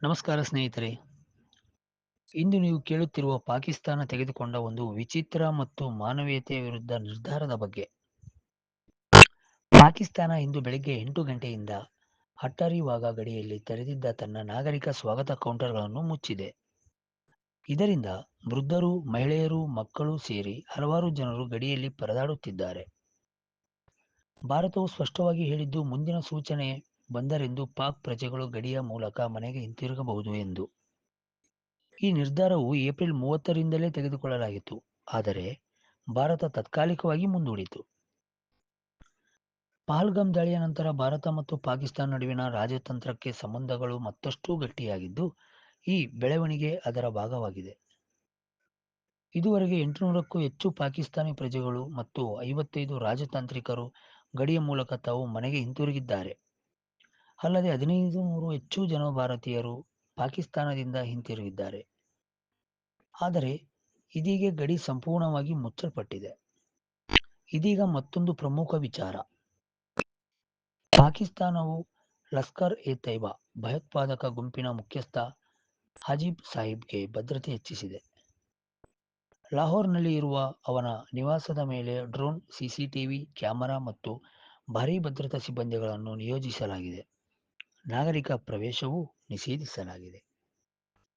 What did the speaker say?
ನಮಸ್ಕಾರ ಸ್ನೇಹಿತರೆ. ಇಂದು ನೀವು ಕೇಳುತ್ತಿರುವ ಪಾಕಿಸ್ತಾನ ತೆಗೆದುಕೊಂಡ ಒಂದು ವಿಚಿತ್ರ ಮತ್ತು ಮಾನವೀಯತೆಯ ವಿರುದ್ಧ ನಿರ್ಧಾರದ ಬಗ್ಗೆ. ಪಾಕಿಸ್ತಾನ ಇಂದು ಬೆಳಗ್ಗೆ 8 ಗಂಟೆಯಿಂದ ಅಟ್ಟಾರಿ-ವಾಘಾ ಗಡಿಯಲ್ಲಿ ತೆರೆದಿದ್ದ ತನ್ನ ನಾಗರಿಕ ಸ್ವಾಗತ ಕೌಂಟರ್ಗಳನ್ನು ಮುಚ್ಚಿದೆ. ಇದರಿಂದ ವೃದ್ಧರು, ಮಹಿಳೆಯರು, ಮಕ್ಕಳು ಸೇರಿ ಹಲವಾರು ಜನರು ಗಡಿಯಲ್ಲಿ ಪರದಾಡುತ್ತಿದ್ದಾರೆ. ಭಾರತವು ಸ್ಪಷ್ಟವಾಗಿ ಹೇಳಿದ್ದು, ಮುಂದಿನ ಸೂಚನೆ ಬಂದರೆಂದು ಪಾಕ್ ಪ್ರಜೆಗಳು ಗಡಿಯ ಮೂಲಕ ಮನೆಗೆ ಹಿಂತಿರುಗಬಹುದು ಎಂದು. ಈ ನಿರ್ಧಾರವು ಏಪ್ರಿಲ್ 30ರಿಂದಲೇ ತೆಗೆದುಕೊಳ್ಳಲಾಗಿತ್ತು, ಆದರೆ ಭಾರತ ತಾತ್ಕಾಲಿಕವಾಗಿ ಮುಂದೂಡಿತು. ಪಹಲ್ಗಾಮ್ ದಾಳಿಯ ನಂತರ ಭಾರತ ಮತ್ತು ಪಾಕಿಸ್ತಾನ ನಡುವಿನ ರಾಜತಾಂತ್ರಿಕ ಸಂಬಂಧಗಳು ಮತ್ತಷ್ಟು ಗಟ್ಟಿಯಾಗಿದ್ದು, ಈ ಬೆಳವಣಿಗೆ ಅದರ ಭಾಗವಾಗಿದೆ. ಇದುವರೆಗೆ 800ಕ್ಕೂ ಹೆಚ್ಚು ಪಾಕಿಸ್ತಾನಿ ಪ್ರಜೆಗಳು ಮತ್ತು 55 ರಾಜತಾಂತ್ರಿಕರು ಗಡಿಯ ಮೂಲಕ ತಾವು ಮನೆಗೆ ಹಿಂತಿರುಗಿದ್ದಾರೆ. ಅಲ್ಲದೆ 1500 ಹೆಚ್ಚು ಜನ ಭಾರತೀಯರು ಪಾಕಿಸ್ತಾನದಿಂದ ಹಿಂತಿರುಗಿದ್ದಾರೆ. ಆದರೆ ಇದೀಗ ಗಡಿ ಸಂಪೂರ್ಣವಾಗಿ ಮುಚ್ಚಲ್ಪಟ್ಟಿದೆ. ಇದೀಗ ಮತ್ತೊಂದು ಪ್ರಮುಖ ವಿಚಾರ. ಪಾಕಿಸ್ತಾನವು ಲಷ್ಕರ್-ಎ-ತೈಬಾ ಭಯೋತ್ಪಾದಕ ಗುಂಪಿನ ಮುಖ್ಯಸ್ಥ ಹಾಜಿಬ್ ಸಾಹಿಬ್ಗೆ ಭದ್ರತೆ ಹೆಚ್ಚಿಸಿದೆ. ಲಾಹೋರ್ನಲ್ಲಿ ಇರುವ ಅವನ ನಿವಾಸದ ಮೇಲೆ ಡ್ರೋನ್, ಸಿಸಿಟಿವಿ ಕ್ಯಾಮೆರಾ ಮತ್ತು ಭಾರೀ ಭದ್ರತಾ ಸಿಬ್ಬಂದಿಗಳನ್ನು ನಿಯೋಜಿಸಲಾಗಿದೆ. ನಾಗರಿಕ ಪ್ರವೇಶವೂ ನಿಷೇಧಿಸಲಾಗಿದೆ.